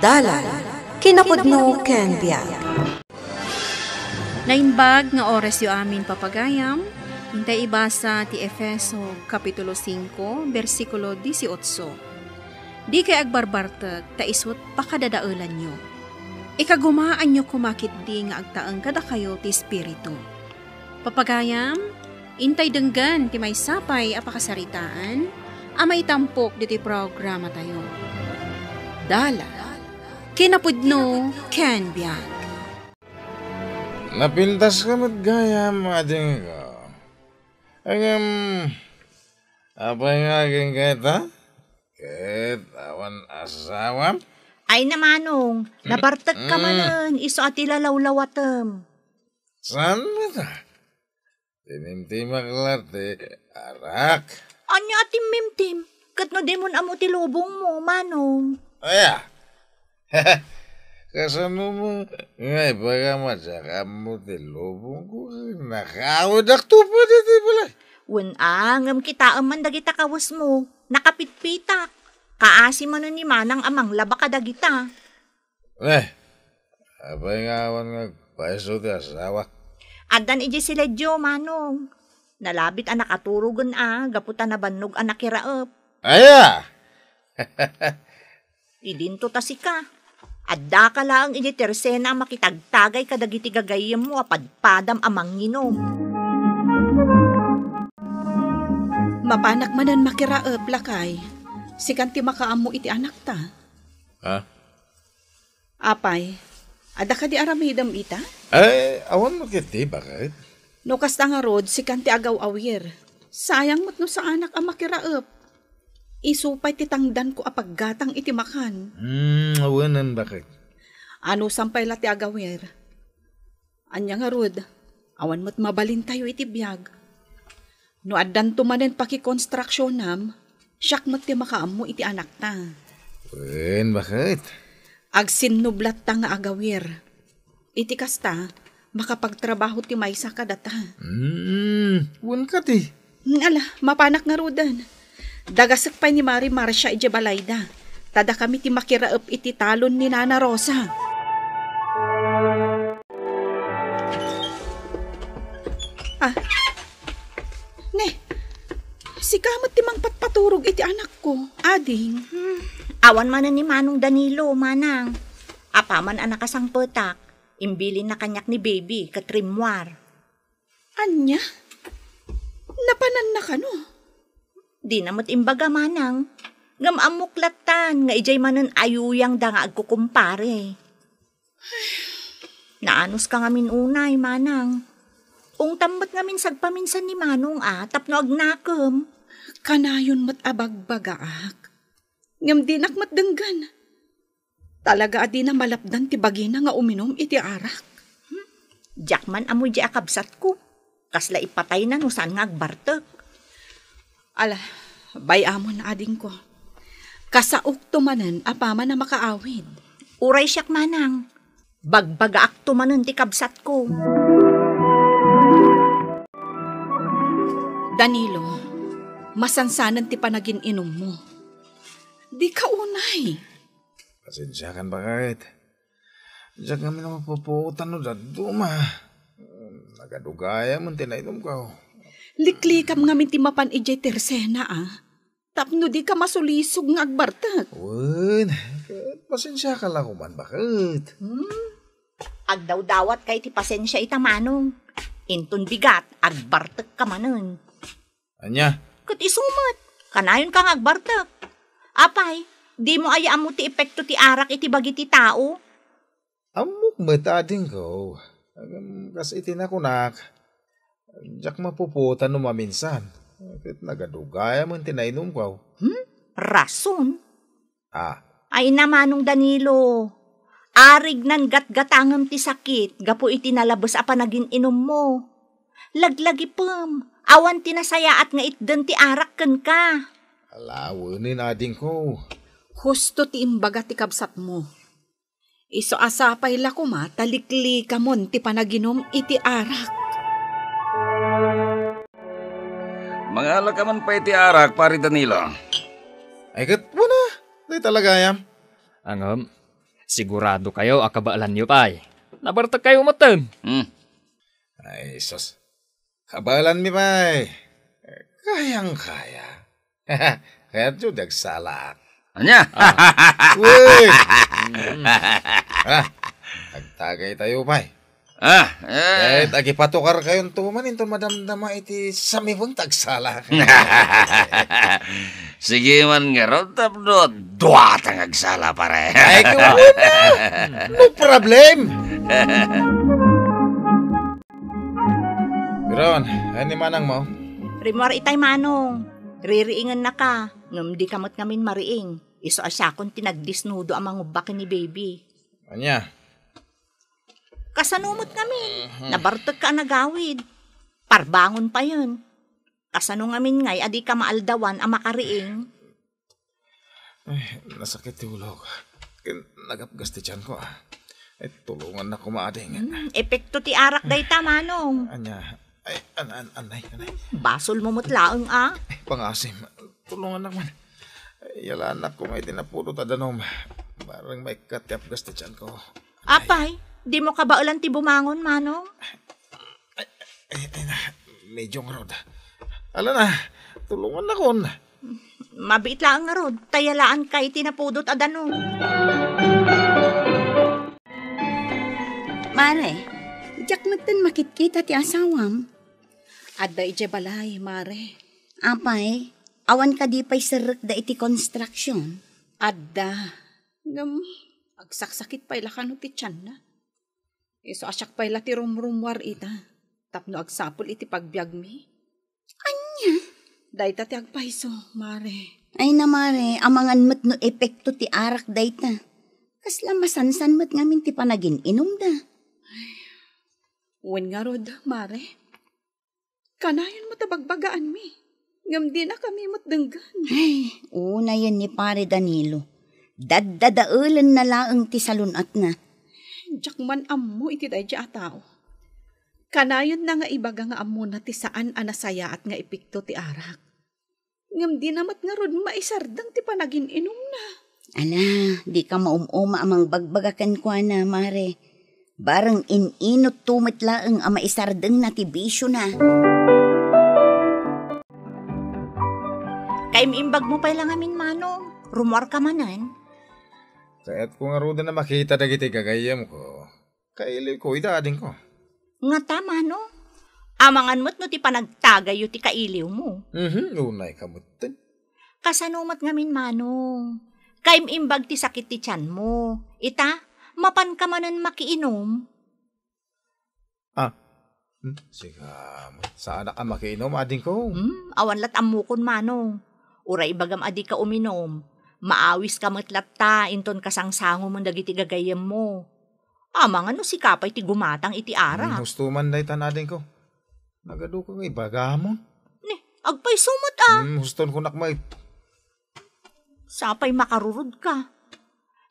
Dalan, kinapudno ken biag. Nainbag nga oras yu amin papagayam, hintay ibasa ti Efeso Kapitulo 5, versikulo 18. Di kay agbarbartag, taisot pakadadaulan nyo. Ikagumaan nyo kumakit di nga agtaang kada kayo ti Espiritu. Papagayam, intay denggan ti may sapay apakasaritaan, amay tampok di ti programa tayo. Dala, kinapudno ken biag. Napintas ka matgayam, ading ko. Apay nga aking kita? Kahit awan asawam? Ay namanong, nabartag ka manan, iso at ilalawlawatam. Saan mo ta? Tinimtimak lati, arak. Anya atim mimtim, kat no demon amo ti lubong mo, manong. Aya, kasano mo, ngay baga matsaka mo ti lubong ko, nakawad pa dito pala. Ngam kita man dagita kawas mo, nakapitpitak. Kaasi man ni manang amang laba ka dagita. Abay nga awan nga paiso ti asawa. Adan iji sila Diyo, manong. Nalabit anak aturugan gaputan na bannog anak kiraap. Aya! Idinto tasika. Adda ka lang iji tersena makitagtagay kadagiti gagayem mo apadpadam amang nginom. Mapanak manan makiraap lakay. Sikan ti makaamo iti anak ta. Ha? Apay, ada ka di aramidam ita? Ay, awan mo kiti, bakit? No kasta nga rod, sikan ti agaw awir. Sayang mo't no sa anak ang makiraap. Isupay ti tangdan ko apaggatang iti makan. Awanan bakit? Ano sampay la ti agawir? Anya nga rod, awan mo't mabalin tayo iti biyag. No addan tumanen pakikonstruksyon siyak mo't ti makaamo iti anak ta. Bakit? Agsinnublat ta nga agawir. Iti kasta, makapagtrabaho ti maysa ka data. Ka ti. Ala, mapanak nga rodan. Dagasak pa ni Mari Marcia iti balayda. Tada kami ti makiraap iti talon ni Nana Rosa. Si kamot ti mangpatpaturog iti anak ko, ading. Awan manan ni Manong Danilo, manang. Apaman anak kasang petak, imbilin na kanyak ni baby, katrimwar. Anya? Napanan na ka no? Di namot imbaga, manang. Ngam amuklatan, nga ijay manan ayuyang da nga agkukumpare. Naanos ka ngamin unay, manang. Ungtambat ngamin sagpaminsan ni Manong tapno agnakam. Kanayon mat abagbagaak. Ngam dinak mat denggan. Talaga adi na malapdan ti bagina nga uminom iti arak. Jakman amoy di akabsat ko. Kasla ipatay na no saan nga agbartek. Ala, bayamon ading ko. Kasaok tumanan apaman na makaawid. Uray siyak, manang. Bagbagaak tumanan ti kabsat ko. Danilo, masansanan ti panagin inom mo. Di ka unay. Pasensyakan bakit? Diyan kami na mapuputan no daduma. Nagadugaya man tinainom ko. Liklikam ngamin ti mapan ijay tersena Tapno di ka masulisog nga agbartag. Pasensya ka lang kuman bakit? Agdaw-dawat kay ti pasensya ita, manong. Inton bigat, agbartek ka manon. Anya? Kat isumat, kanayon kang agbartek. Apay, di mo ayaan mo ti epekto ti arak iti bagi ti tao? Amok matading ko. Kasi itinakunak. Diyak mapuputan no maminsan. Kahit nagadugaya man tinainom ko. Rason? Ay namanong Danilo. Arig nan gat-gatangam ti sakit, gapo iti nalabas apanagin inom mo. Laglagi pam, awan tinasaya at nga itdan ti arak ken ka. Alawanin ading ko. Husto ti imbaga ti kabsat mo. Iso asapay la kuma, talikli ka mon ti panaginom iti arak. Mga alakaman pa iti arak, pari Danilo. Ay kat, wala. Di talaga yan. Angam, Sigurado kayo akabaalan niyo pay. Nabartag kayo matan. Ay, sos. Kabalan mi pay. Kayang-kaya. Kaya ito nagsalak. Anya? Uy! Nagtagay tayo pay. Kahit agipatukar kayong tuman, ito madamdama iti samibong tagsala. Sige man nga ron, tapno, duwat ang agsala pare. Ay, kumuna! No problem! Biron, ano manang mo? Rimor itay manong, ririingan na ka, ngam di kamot ngamin mariing. Iso asya kung tinagdisnudo ang mangubak ni baby. Anya? Kasanumot ngamin, nabartag ka nagawid. Parbangon pa yun. Kasano ngamin ngay, adi ka maaldawan ang makariing. Ay, nasakit tulog. Nagapgas ti tiyan ko Ay, tulungan na kumaading. Epekto ti arak day tamanong. Anya? Ay, anay. Basol mo mutlaang Ay, pangasim. Tulungan naman. Ay, yala anak ko may tinapulot adanom. Parang may katiapgas ti tiyan ko. Apay, di mo kabaulan ti bumangon, manong? Ay, medyo nga rod. Ala na, tulungan na kon. Mabit lang nga rod, tayalaan kay tinapudot adanong. Mare, jak matan makitkita ti asawam. Adda ije balay, mare. Apay, awan ka di pa'y sarek da iti construction. Adda. Ngam, agsaksakit pa ila kano ti tiyan na. Iso asyak pa ila ti rumrumwar ita. Tapno agsapol iti pagbiag mi. Anya? Dayta ti agpaiso, mare. Ay na mare, amangan mat no epekto ti arak dayta. Kasla masansan mat ngamin ti panagin inom da. Wen nga rod, mare. Kanayon mo tabagbagaan mi. Ngam di na kami matdenggan. Ay, una yan ni pare Danilo. Daddadaulan na laang ti salunat na. Diyak man ammo iti day di ataw. Kanayon na nga ibaga nga ammo na ti saan anasaya at nga ipikto ti arak. Ngam di namat nga rod maisardang ti panagin inom na. Ala, di ka maumuma amang bagbagakan kwa na, mare. Barang inot tumit laang ama isardeng na ti bisyo na. Kaimimbag mo pa lang amin, manong. Rumor ka manan. Kaya't kung nga roda na makita dagiti gagayam ko, kaili ko, idading ko. Nga tama, no? Amangan mo't no ti panagtagayo ti kailiw mo. Unay kamutin. Kasanumat ngamin, manong. Kaimimbag ti sakit ti tiyan mo. Ita, mapan ka manan makiinom. Siga, saan ka makiinom, ading ko? Awan lat amukon, manong. Uray bagam adi ka uminom. Maawis ka matlat ta, inton kasangsango mo dagiti gagayam mo. Amang ano si kapay ti gumatang iti ara. Hustuman day tanading ko. Nagado ko ngay bagamon. Ne, agpay sumot Huston ko nakmay. Sapay makarurod ka.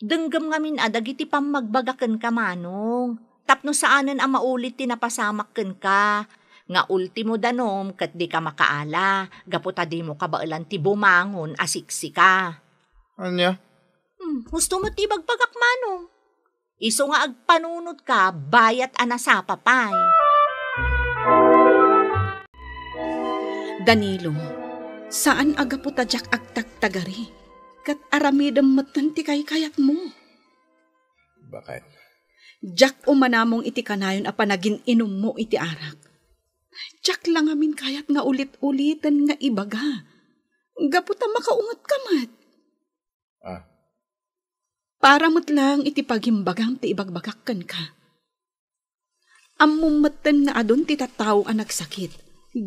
Denggam ngamin dagiti pamagbagaken ka, manong. Tapno saanan ang maulit ti napasamakken ka. Nga ultimo danom kat di ka makaala. Gaputa di mo kabailan ti bumangon asiksi ka. Anya? Gusto mo ti bagpagak, manong. Iso nga agpanunod ka, bayat anasapa pay. Danilo, saan agaputa jak agtagtagari? Kat aramidam matan ti kayat mo. Bakit? Jak umanamong iti kanayon a panagin inom mo iti arak. Jak lang amin kayat nga ulit-ulitan nga ibaga. Gaputa makaungat ka mat. Para mo't lang iti pagimbagang ti ibagbagakan ka. Amumatan nga adon ti tataw ang nagsakit.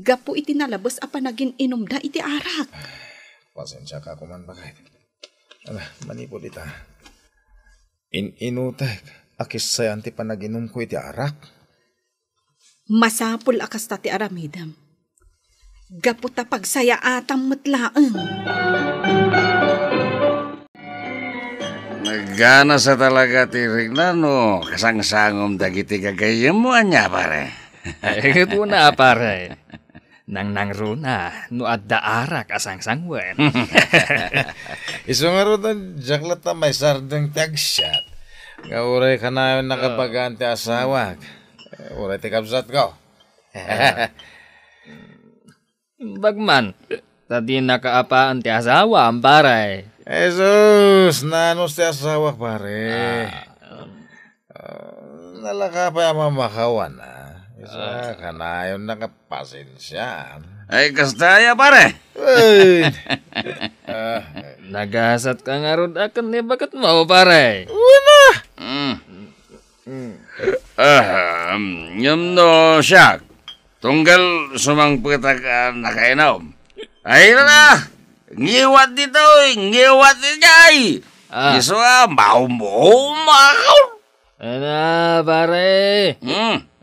Gapo iti nalabos a panagin inom da iti arak. Pasensya ka kuman bakit. Manipod ita. Inutek. Akis sayan ti panaginom ko iti arak. Masapul akas ta ti aramidam. Gapo ta pagsaya atam matlaang. Nagana sa talaga ti Rignano, kasangsangom dagiti gagayam mo anya pare. Ito na pare. Nang runa, no adda arak asangsangwen. Iso nga ro jaklat na may sardeng tagsyat. Nga uray ka na yung nakapaganti asawag. Uray ti kabsat ko. Bagman, tadi nakaapaan ti asawa ang paray. Jesus, nanos ti asawag pare. Nalaka pa yung mamakawan Isa ka na yung nakapasensya. Ay, kastaya pare. Uy! Nagasat ka nga ron akan ni bakat mo paray. Yun no siya. Tunggal sumangpitag nakainom. Ay na! Ngiwat dito, ngiwat dito ay! Iso mau makaw! Ana pare.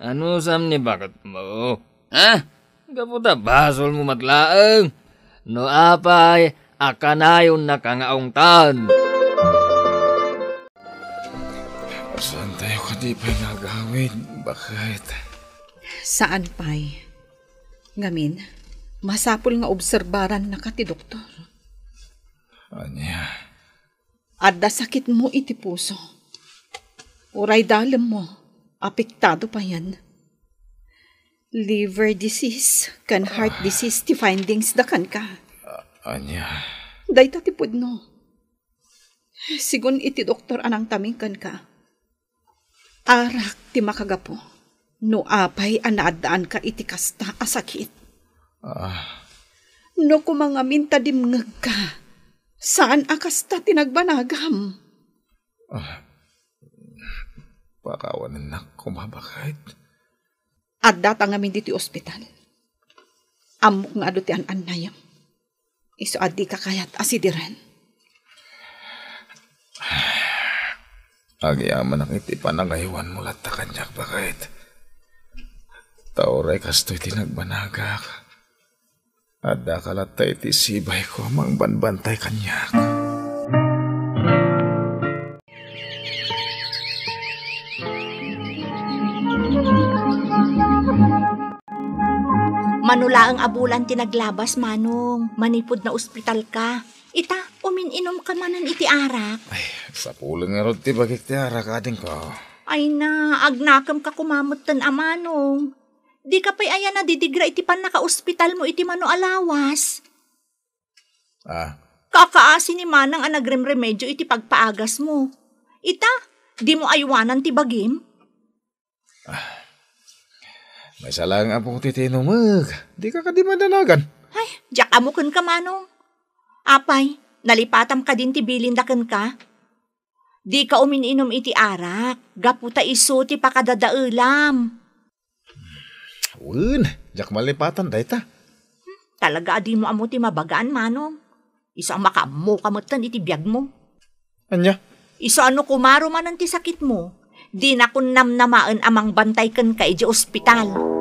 Ano sam ni bakat mo? Kaputa basol mo matlaang. No apay, akanayon na kangaong tan. Saan tayo ka di pa'y nagawin? Bakit? Saan pa'y? Ngamin, masapul nga obserbaran na ka ti doktor. Anya? Adda sakit mo iti puso. Uray dalem mo, apektado pa yan. Liver disease, kan heart disease, ti findings da kan ka. Anya? Dayta ti pudno. Sigun iti doktor anang taming kan ka. Arak ti makagapo. No apay anaadaan ka iti kasta asakit. No kumangamin tadimngag ka. Saan akasta tinagbanagam? Pakawanan na kumabakit. At datang ngamin dito ospital. Amok nga ado ti an-anayam. Iso adi kakayat asidiran. Agyaman ang itipan ang ngayon mo lahat kanyak bakit. Tauray kasto'y tinagbanagak. At dakalatay iti sibay ko amang banbantay kanyak. Manula ang abulan tinaglabas, Manong. Manipod na ospital ka. Ita, umininom ka manan iti arak. Ay, sa pulang nga ron ti bagik ti arak ading ko. Ay na, agnakam ka kumamutan, Manong. Di ka pa'y ayan na didigra iti pan naka-ospital mo iti mano alawas. Kakaasi ni Manang ang nagremremedyo iti pagpaagas mo. Ita, di mo aywanan ti bagim? May salang apong titinumag. Di ka kadimadanagan. Ay, diyak amukan ka, Manong. Apay, nalipatam ka din ti bilindakan ka. Di ka umininom iti arak. Gaputa iso ti pakadadaulam. Diyak malipatan dayta. Talaga adi mo amo ti mabagaan, Manong. Isang makamu kamutan iti biyag mo. Anya? Iso ano kumaro manan ti sakit mo. Di na kun namnamaan amang bantay kan ka iti ospital.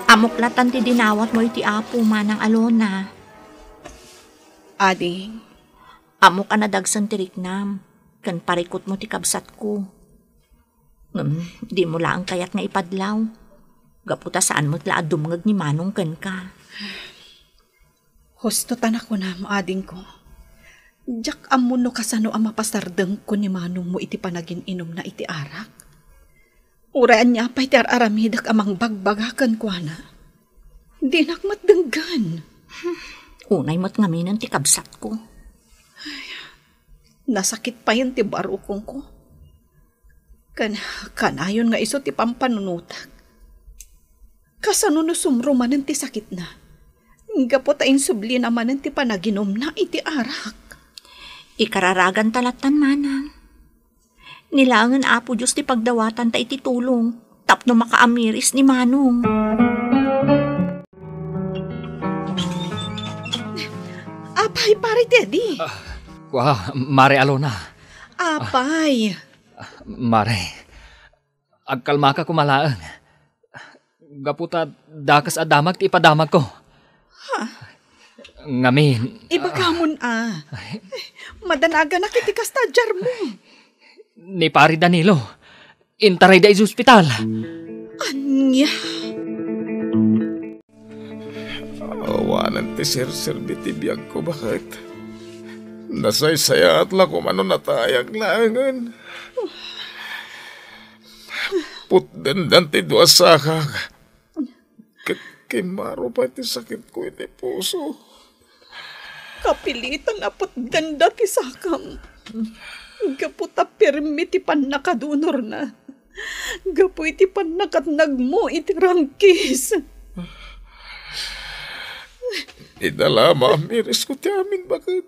Amuklatan ti dinawat mo iti apo manang Alona. Ading, Amok anadagsan ti riknam. Kan parikot mo ti kabsat ko. Di mo lang kayat nga ipadlaw. Gaputa saan mo't laad dumngag ni Manong kan ka. husto tanak ko na ading ko. Diyak amuno kasano ang mapasardeng ko ni Manong mo iti panagin inom na iti arak. Uraan niya pa'y ti aramidak amang bagbagakan ko na. Di nakmatdenggan. Unay mo't ngaminan ti kabsat ko. Nasakit pa yun ti barukong ko. Kanayon nga iso ti pampanunutak. Kasano no sumrumanan ti sakit na. Gapot ayin subli naman ti panaginom na iti arak. Ikararagan talatan, Manang. Nilangan apo Diyos ti pagdawatan ta iti tulong. Tapno makaamiris ni Manong. Apay, pare Teddy. Wah, Mare Alona. Apay. Mare, agkalma ka kumalaan. Gaputa, dakas adamag ti ipadamag ko. Ngamin. Ibagamon Madanaga na kiti kastadjar mo. Ni Pari Danilo, intaray da is hospital. Anya? Awanan ti sir-sir biti biyag ko bakit. Nasaysaya at lako man natayag langan. Putdan ti dua sakag. Kimaro pa ti sakit ko iti puso. Kapilitan apot danda ti sakam. Gaputa permi ti panakadunor na. Gapu iti panakatnag mo iti rangkis. Idala mamiris ko ti amin bakit.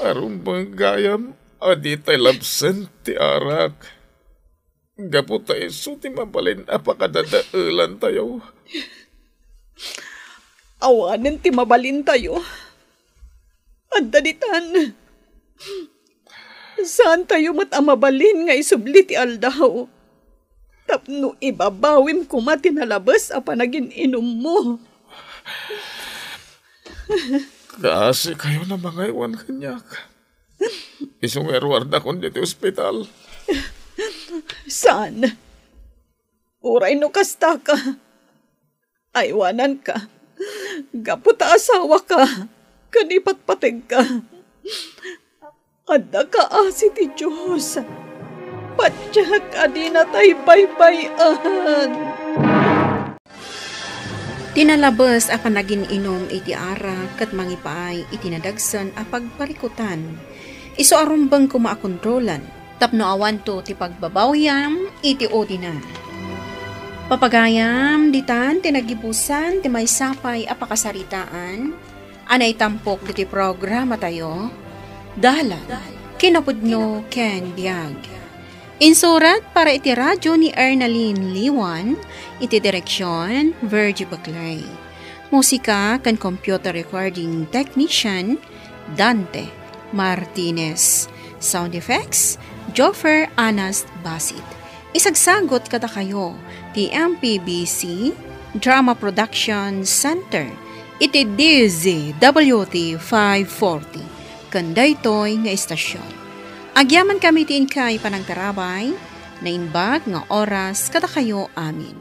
Aron bang gayam aditay labsen ti arak. Gaputa iso ti mabalin apakadadailan tayo. Awanen ti mabalin tayo. Adanitan. Saan tayo mat amabalin nga isubli ti aldaw? Tapno ibabawim kuma tinalabas a panagin inom mo. Kasi kayo na mga iwan kanyak. Isong erwarda kon dito ospital. Saan? Uray no kasta ka. Aywanan ka. Gaputa asawa ka. Kanipat-pateg ka. Adda ka asi ti Diyos. Patyak adi na tay baybayan. Tinalabas a panagin inom iti ara kat mangipaay itinadagsan a pagparikutan. Iso arumbang kumaakontrolan. Tapno awanto ti pagbabawyam iti odinan. Papagayam ditan tinagibusan ti may sapay a pakasaritaan. Anay tampok diti programa tayo. Dala kinapudno ken biag. Insurat para iti radyo ni Ernaline Liwan, iti direksyon Virgie Baclay. Musika kan computer recording technician Dante Martinez. Sound effects Joffer Anas Basit. Isagsagot kada kayo ti MPBC Drama Production Center iti DZWT 540 kandaytoy nga istasyon. Agyaman kami ti inkay panagtarabay na inbag nga oras kada kayo amin.